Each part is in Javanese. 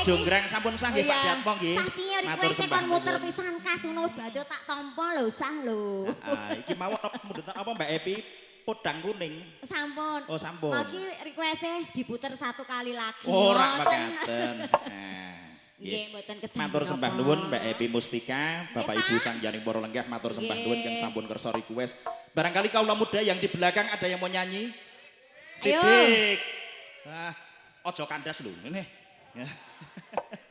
Jonggrang sampun sah nggih Pak Diat mong nggih. Matur sembah muter pisan kas ngono bajo tak tampa lho sah lho. Iki mawon mundhut apa Mbak Epi podang kuning. Sampun. Oh sampun. Iki request-e diputer satu kali lagi. Ora mekaten. Nggih mboten kedah. Matur sembah nuwun Mbak Epi Mustika, Bapak Ibu Sangjaning Para Lenggah matur sembah nuwun kang sampun kersa request. Barangkali kaula muda yang di belakang ada yang mau nyanyi? Sidik. Wah, ojo kandas lho ngene. Ya.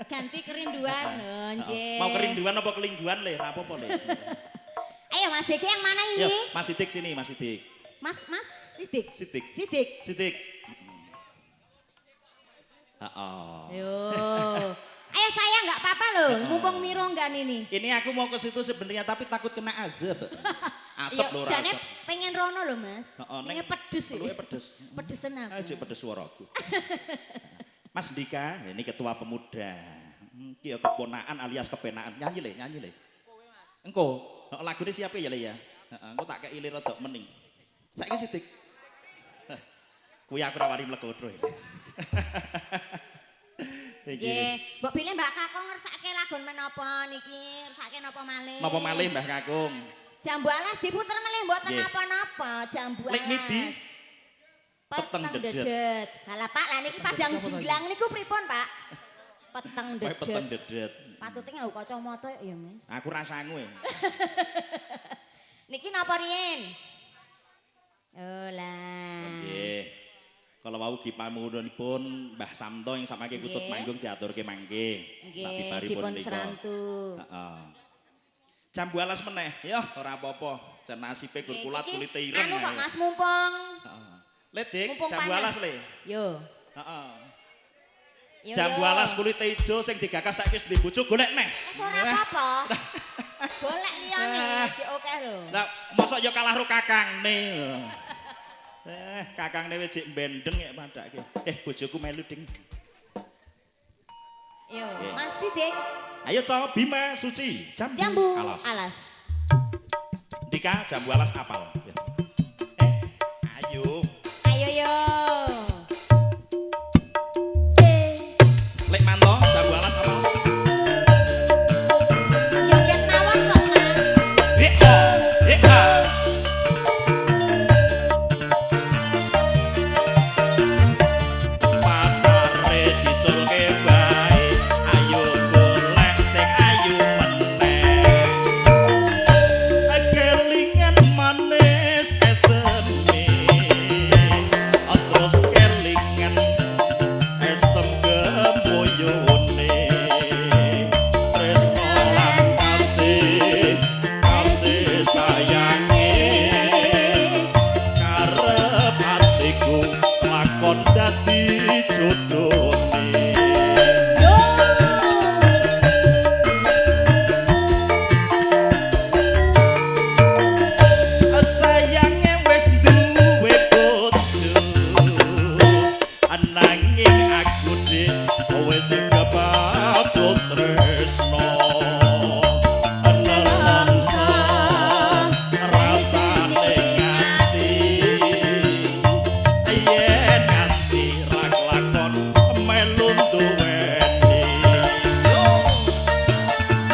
Ganti kerinduan nggih. Mau kerinduan apa kelingguan le, ra apa-apa le. Ayo Mas Dik yang mana ini? Yo, Mas Sidik sini, Mas Sidik. Mas Sidik. Sidik. Sidik. Sidik. Heeh. Yo. apa-apa loh, mumpung mironggan ini. Ini aku mau ke situ sebenarnya tapi takut kena azab. Asap lho Jane asap. pengen rono lho Mas. Heeh, Pengen pedes ini. Luwe pedes. Pedesen aku. Aja pedes suaraku. Mas Dika, ini ketua pemuda. Iki ya keponakan alias kepenaan. Nyanyi le. Engko, lagune siapa ya le ya? Heeh, engko tak kei lir rada mening. Saiki sithik. Kuwi aku ora wani mlegodro. Nggih, mbok pilih Mbak Kakung ngersake lagu menapa niki? Ngersake napa malih? Napa malih Mbah Kakung? Jambu alas diputer melih mboten napa-napa, jambu alas. Lek midi peteng dedet. Lah Pak, lah niki padang jinglang niku pripun, Pak? Peteng dedet. Peteng dedet. Patute nganggo kacamata ya, Mas. Aku ra sangu e. Niki napa riyen? Oh lah. Nggih. Kalau wau gipamunipun Mbah Samto yang samangke kutut manggung diaturke mangke. Nggih, dipun serantu. Heeh. Jambu alas meneh, ya ora apa-apa. Jan nasibe gur kulat kulite ireng. Anu kok Mas mumpung. Heeh. Le Dik, Mumpung jambu panas. alas le. Yo. Heeh. Yo, Jambu yo. alas kulite ijo sing digagas saiki wis dibojo golek neh. Ora apa-apa. Golek liyane, oke lho. Lah mosok ya kalah ro kakangne. Kakangne wis jek bendeng ya padake. Bojoku melu ding. Yo, masih Dik. Ayo coba Bima Suci, Jambu alas. alas. Dika, jambu alas apal. Ayo. Ayo yo. Lek manto, jambu alas apal. Joget mawon kok, Mas. Heka, heka. Pacare diculke bae, ayo golek sing ayu meneh. Kelingan manis eseme, terus kelingan esem gemoyone. Tresno lan kasih, kasih sayange, karep atiku lakon dadi jodhone. Sayange wis duwe bojo, ananging aku dhek wis kepacut tresno. Nelongso rasane nganti, yen nganti ra lakon melu duweni.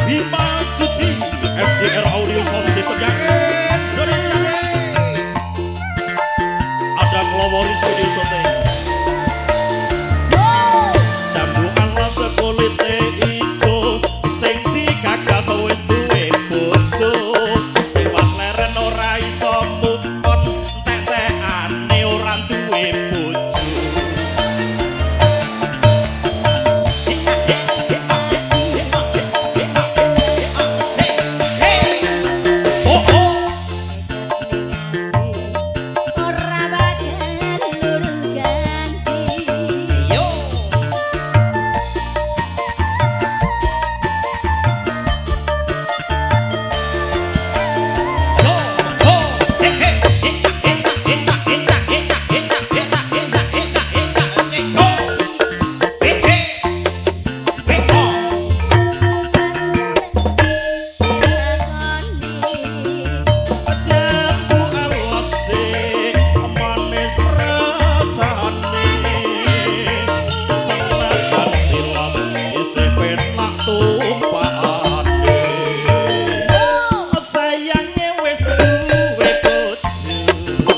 Bima Suci, FDR Audio Sound System yang Indonesia. Ada Glowori Studio Shooting. Jambu alas kulite ijo, sing digagas wis duwe bojo. Liwat leren ora iso move on, entek-entekane ora duwe bojo. Oh oh. Ora bakal lurus ganti. Yo. Ho ho he he eta eta eta eta eta eta eta eta eta ho he he he ho. Jambu alas sing manis rasane, senajan tilas isih penak tumpakane. Sayange wis duwe bojo,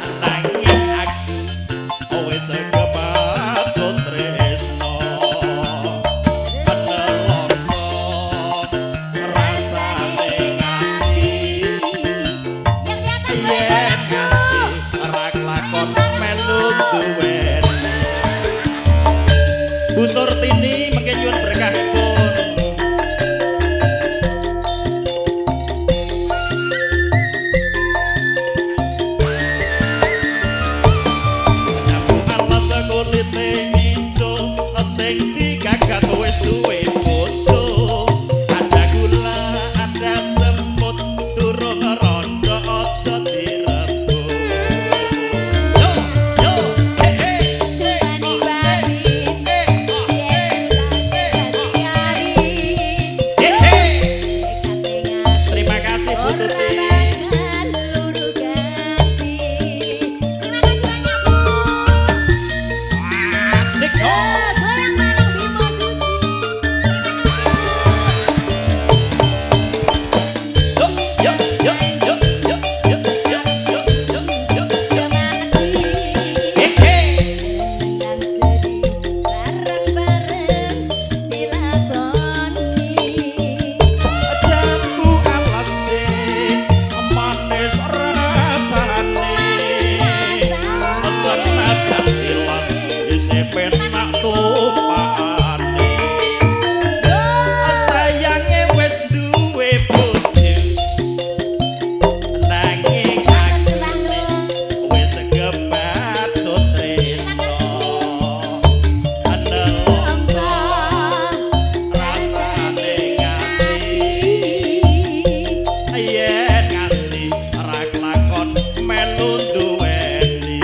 ananging aku wis kepacut tresno. Nelongso rasane nganti, Yang di atas yen badanku. nganti ra lakon melu duweni. Bu Surtini mengke nyuwun berkahipun. Jambu alas kulite ijo, sing digagas gagas wis duwe bojo. Ada gula, ada semut, durung rondo aja direbut. Yo, yo, hey, hey, Jani wali, hey, hey. Terima kasih Bu Tuti. Asik toh. Yo, yo, yo, yo, yo, yo, yo, yo, yo, yo. Hey, hey. Jambu alas manis rasane. Senajan tilas isi penak tumpakane. Sayange wis duwe bojo. Nanging aku wis kebacut tresno. Nelongso rasane ngati. Yen nganti ra kelakon melu duweni.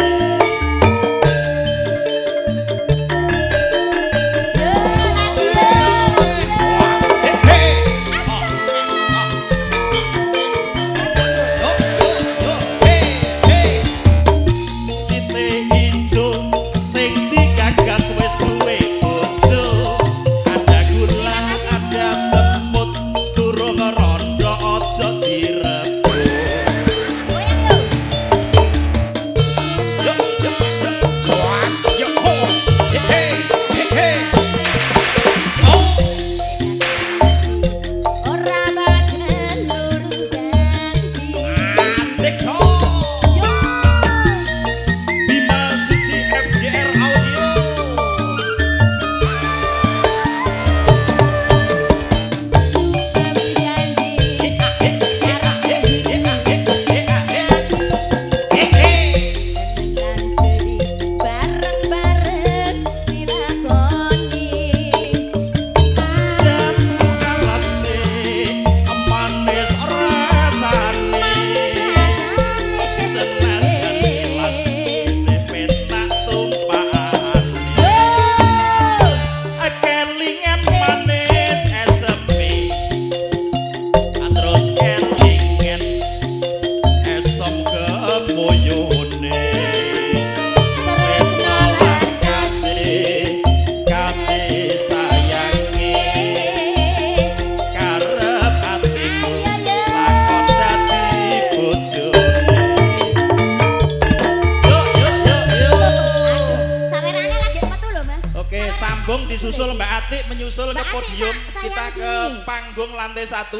Sambung disusul Mbak Atik menyusul ke podium. Kita ke panggung lantai 1.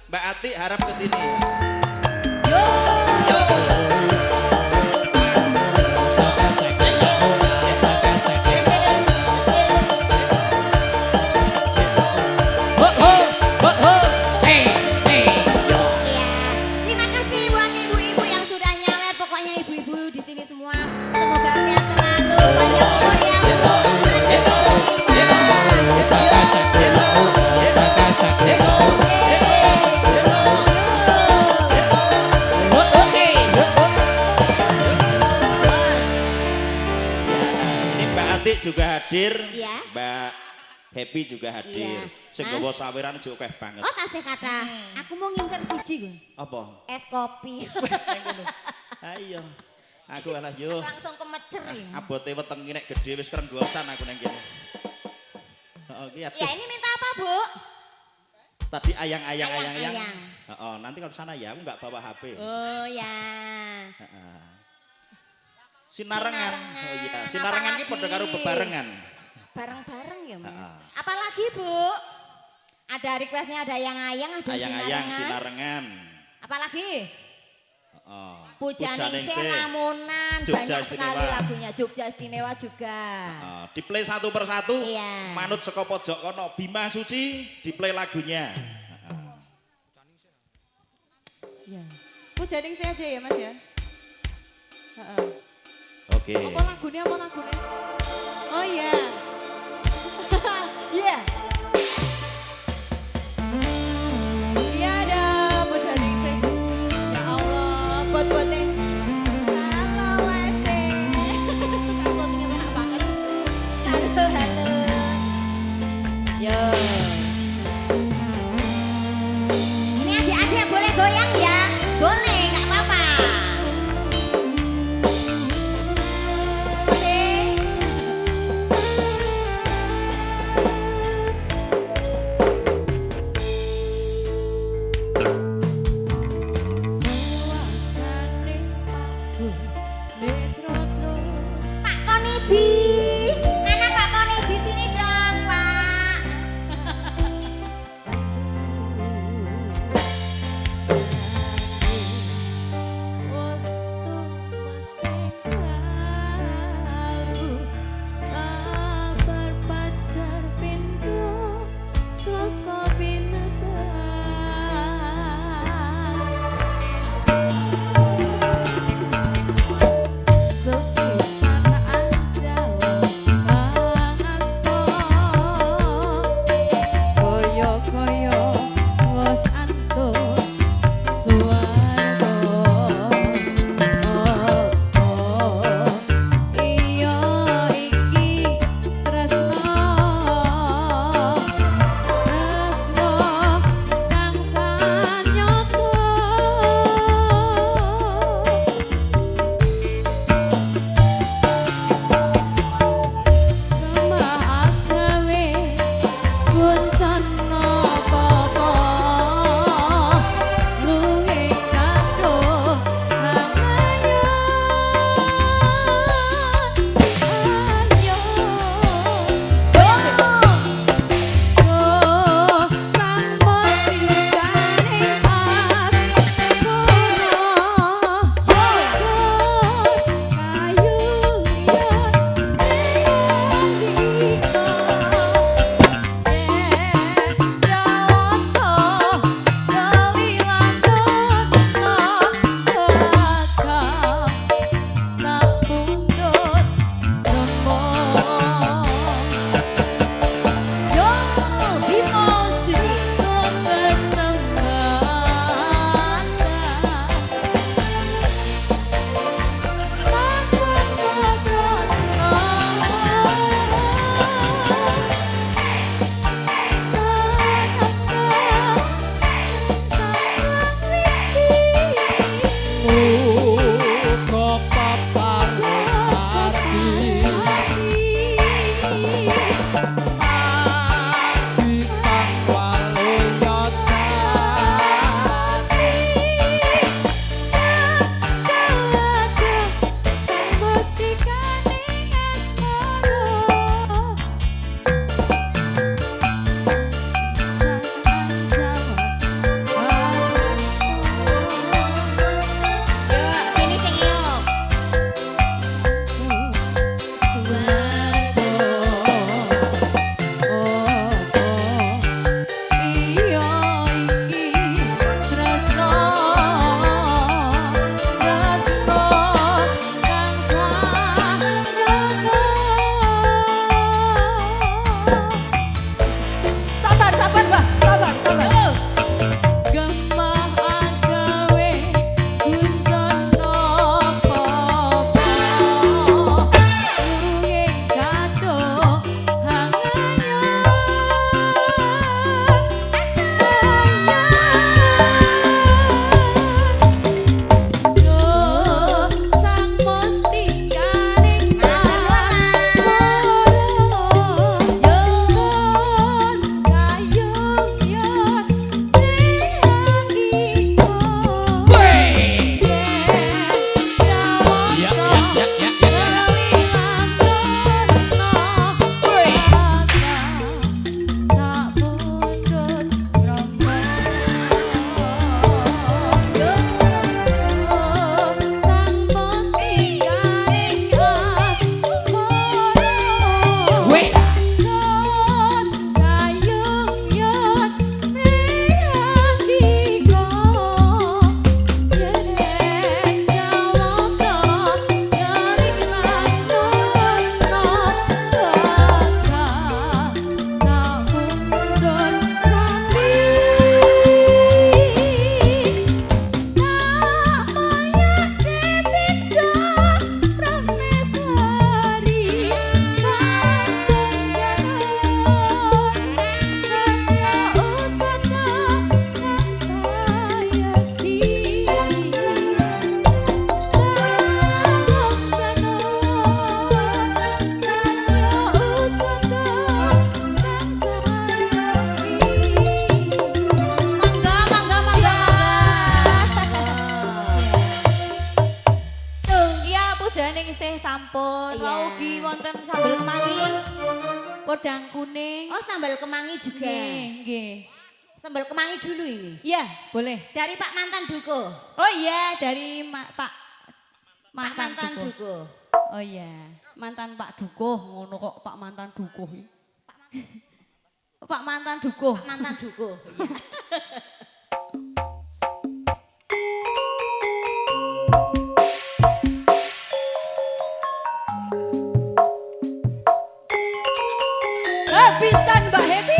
Mbak Atik harap ke sini. Yo. Yo. Terima kasih buat ibu-ibu yang sudah nyawer. Pokoknya ibu-ibu di sini semua semoga sehat selalu, panjang umur ya. Juga hadir, ya. Mbak Happy juga hadir. Sing gawa sawiran juga akeh banget. Oh, tasih kata. Aku mau ngincer siji gue. Apa? Es kopi. Ayo. Aku alah yo. Langsung kemecer ya. Abote weteng nek gede wis krenggosan aku nang kene. Ya ini minta apa, Bu? Tadi ayang-ayang. Nanti kalau sana ya aku nggak bawa HP. Oh ya. Sinarengan. Oh iya, sinarengan iki padha karo bebarengan. Bareng-bareng ya, Mas. Apalagi, Bu? Ada requestnya ada ayang-ayang, ada ayang-ayang sinarengan. Apalagi? Pujaning Ningsih Lamunan, banyak sekali lagunya. Jogja Istimewa juga. Di play satu persatu. Iya. Manut saka pojok kono Bima Suci di play lagunya. Ya. Pujaning Ningsih aja ya, Mas ya. Oke. Apa lagunya? Oh iya. Iya. Yo. Ini adik-adik boleh goyang ya? Boleh, nggak apa-apa. Boleh. Pak Konidi, anak Pak Konidi sini dong Pak. wonten sambal kemangi, podang kuning. Oh, sambal kemangi juga. Nggih. Sambal kemangi dulu ini. Iya, boleh. Dari Pak Mantan Duko. Oh iya, dari Pak Pak Mantan Duko. Oh iya, mantan Pak Dukuh, ngono kok Pak Mantan Dukuh. Pak Mantan Dukuh. Pak Mantan Duko. Iya. Habisan Mbak Happy.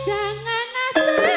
Jangan asal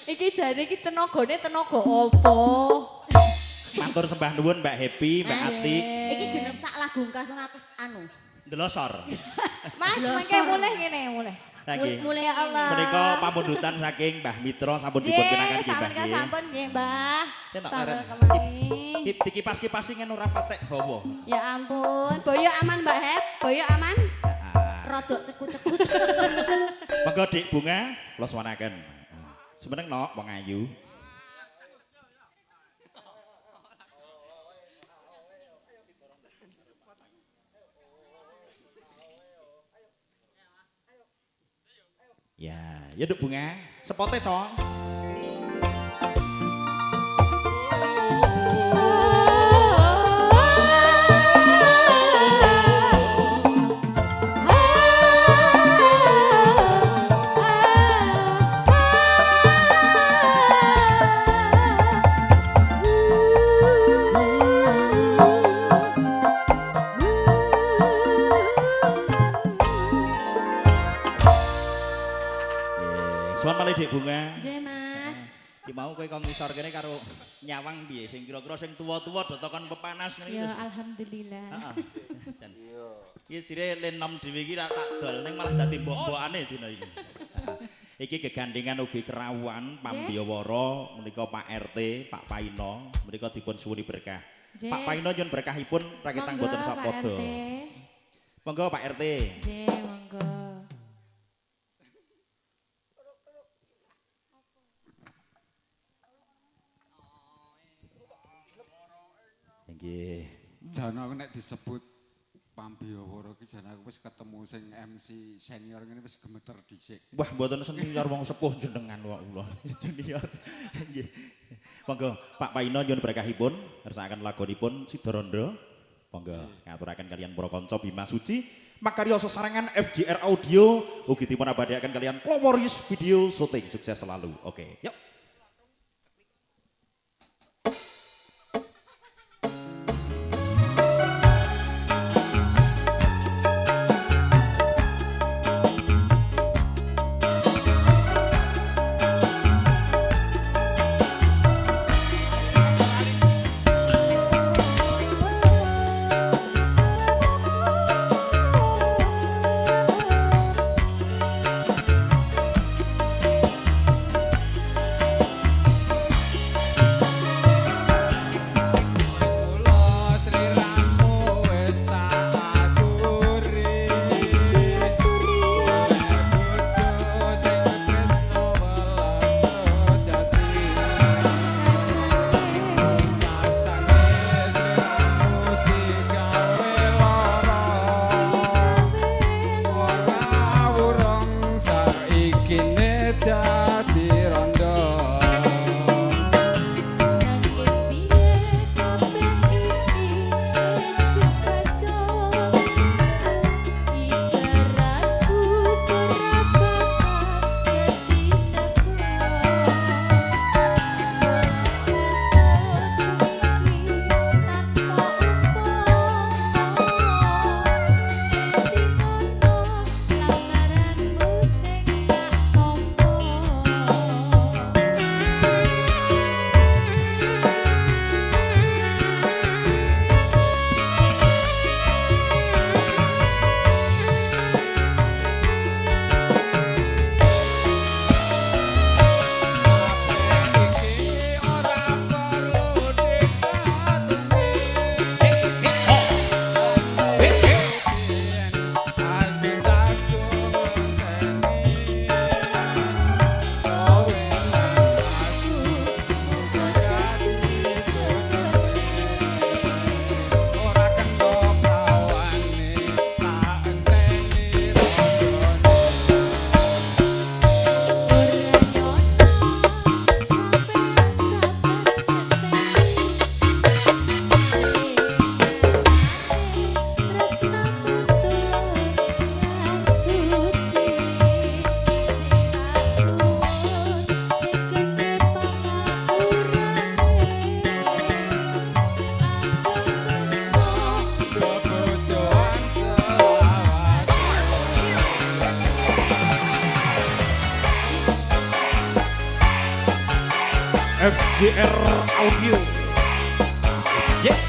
Iki jare iki tenagane tenaga apa? Matur sembah nuwun Mbak Happy, Mbak Ati. Iki genep sak lagu 100 anu. Ndelosor. Mas, mangke mulih ngene, mulih. Lagi. Mulih ya Allah. Menika pamundutan saking Mbah Mitra sampun dipuntenaken nggih Mbah nggih. Sampun nggih, Mbah. Tenak Sampun leren. kemari. Dikipas-kipasi ngene ora patek hawa. Ya ampun, boyo aman Mbak Hep, boyo aman. Rodok cekut-cekut. Monggo Dik Bunga kula suwanaken. Semeneng nok wong ayu. Ya Duk Bunga, sepote cong. Suwan malih Dik Bunga. Nggih, Mas. Ki mau kowe kok ngisor kene karo nyawang piye sing kira-kira sing tuwa-tuwa do tekan pepanas ngene Ya iki. alhamdulillah. Heeh. Jan. Iki sire lenom dhewe iki ra tak dol ning malah dadi mbok-mbokane dina iki. Iki gegandhengan ugi kerawuhan Pambiyawara menika Pak RT, Pak Paino menika dipun suwuni berkah. Pak Paino nyuwun berkahipun rakitan boten sapada. Monggo Pak RT. Nggih, monggo. Nggih. Jan aku nek disebut Pambiyawara ki jan aku wis ketemu sing MC senior ngene wis gemeter dhisik. Wah, mboten senior wong sepuh jenengan wa Allah. Junior. Nggih. Monggo Pak Paino nyuwun berkahipun ngersakaken lagonipun Sidorondo. Monggo ngaturaken kalian para kanca Bima Suci, makarya sesarengan FJR Audio ugi dipun abadiaken kalian Glorious Video Syuting. Sukses selalu. Oke, yuk. FJR Audio. Yeah.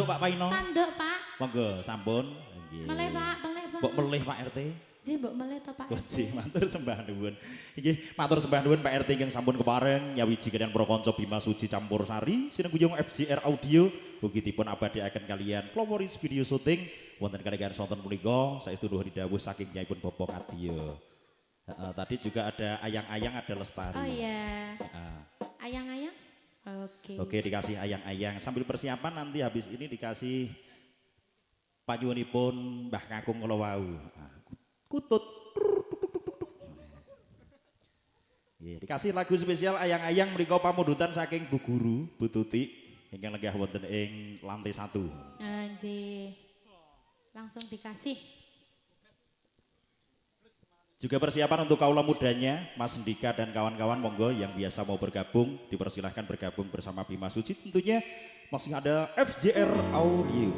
Pak Paino. Tanduk, Pak. Monggo sampun. Nggih. Melih, Pak, melih, Pak. Mbok melih Pak RT. Nggih, mbok melih to, Pak. Nggih, matur sembah nuwun. Nggih, matur sembah nuwun Pak RT ingkang sampun kepareng nyawiji kaliyan para kanca Bima Suci Campur Sari sinengguyung FJR Audio ugi dipun abadiaken kaliyan Kloporis video syuting wonten kaliyan sonten punika saestu nuhun dawuh saking nyaipun Bapak Kadya. Tadi juga ada ayang-ayang, ada Lestari. Oh iya. Ayang-ayang? Oke. Oke, dikasih ayang-ayang. Sambil persiapan nanti habis ini dikasih panyuwunipun Mbah Kakung kala wau. Kutut. Dikasih lagu spesial ayang-ayang mriku pamundutan saking Bu Guru, Bu Tuti ingkang lenggah wonten ing lantai 1. Nggih. Langsung dikasih. Juga persiapan untuk kaula mudanya, Mas Ndika dan kawan-kawan monggo yang biasa mau bergabung, dipersilahkan bergabung bersama Bima Suci. Tentunya masih ada FJR Audio.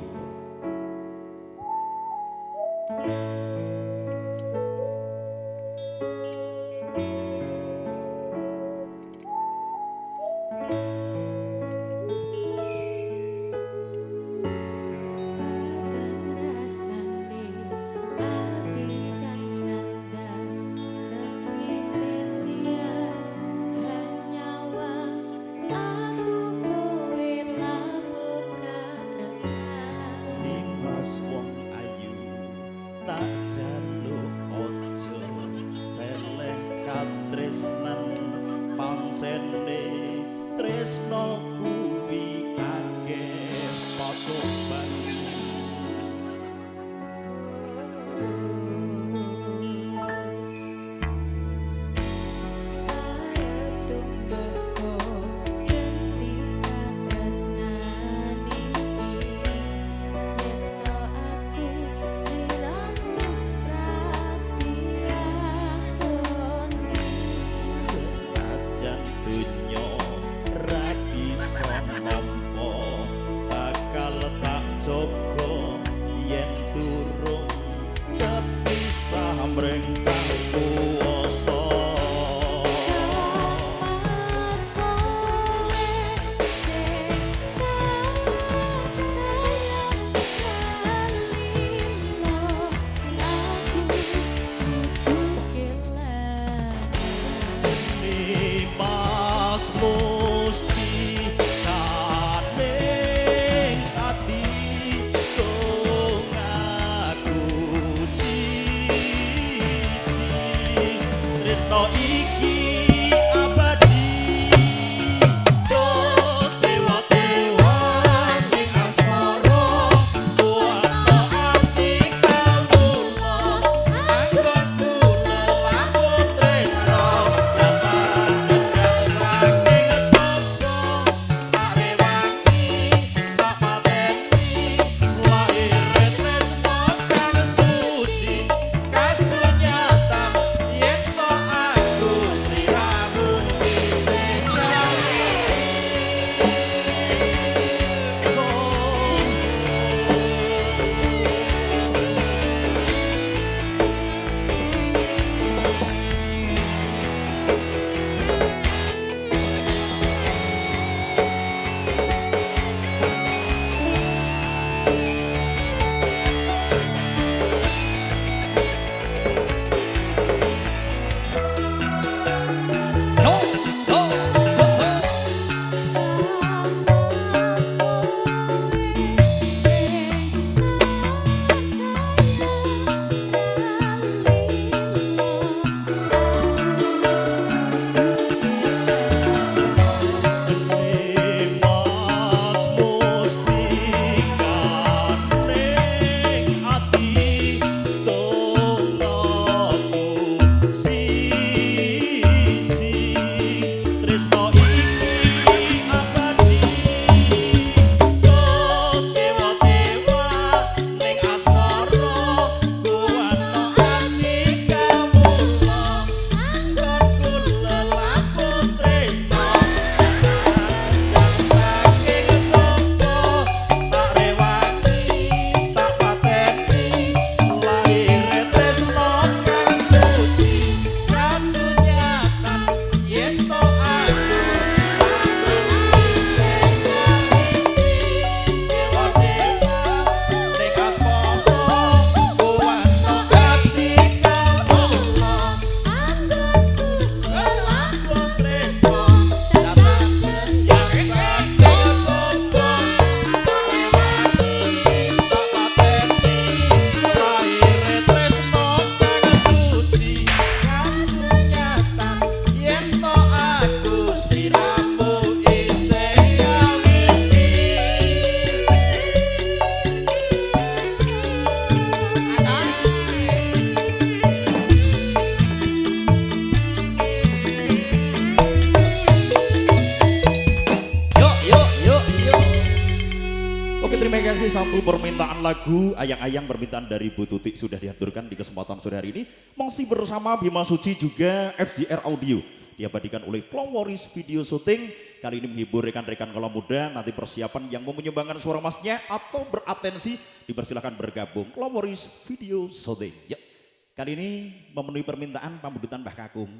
Ra bisa musti kaning ati dong aku siji tresno iki abadi oh dewa-dewa ning asmara kuwata ati kawula anggonku lelamun tresno datang dekat saking coba tak rewangi tak pateni lahir tresno kang suci kasunyatan yen to aku sliramu isih nyawiji Mas musti kaning ati dong aku siji tresno iki abadi oh dewa-dewa ning asmara kuwata ati kawula anggonku lelamun tresno dan saking coba tak rewangi tak pateni lahir tresno kang suci kasunyatan yen to aku isih nyawiji dewa-dewa ning asmara kuwata ati kawula anggonku lelamun tresno datang yang saking coba tak rewangi tak pateni lahir tresno kang suci kasunyatan yen to aku sliramu isih nyawiji Yuk. Oke, terima kasih. Satu permintaan lagu Ayang-Ayang permintaan dari Bu Tuti sudah diaturkan di kesempatan sore hari ini. Masih bersama Bima Suci juga FJR Audio. Diabadikan oleh Klomoris Video Shooting. Kali ini menghibur rekan-rekan kaula muda. Nanti persiapan yang mau menyumbangkan suara masnya atau beratensi dipersilakan bergabung. Klomoris Video Shooting. Yuk. Kali ini memenuhi permintaan pambudutan Mbah Kakung.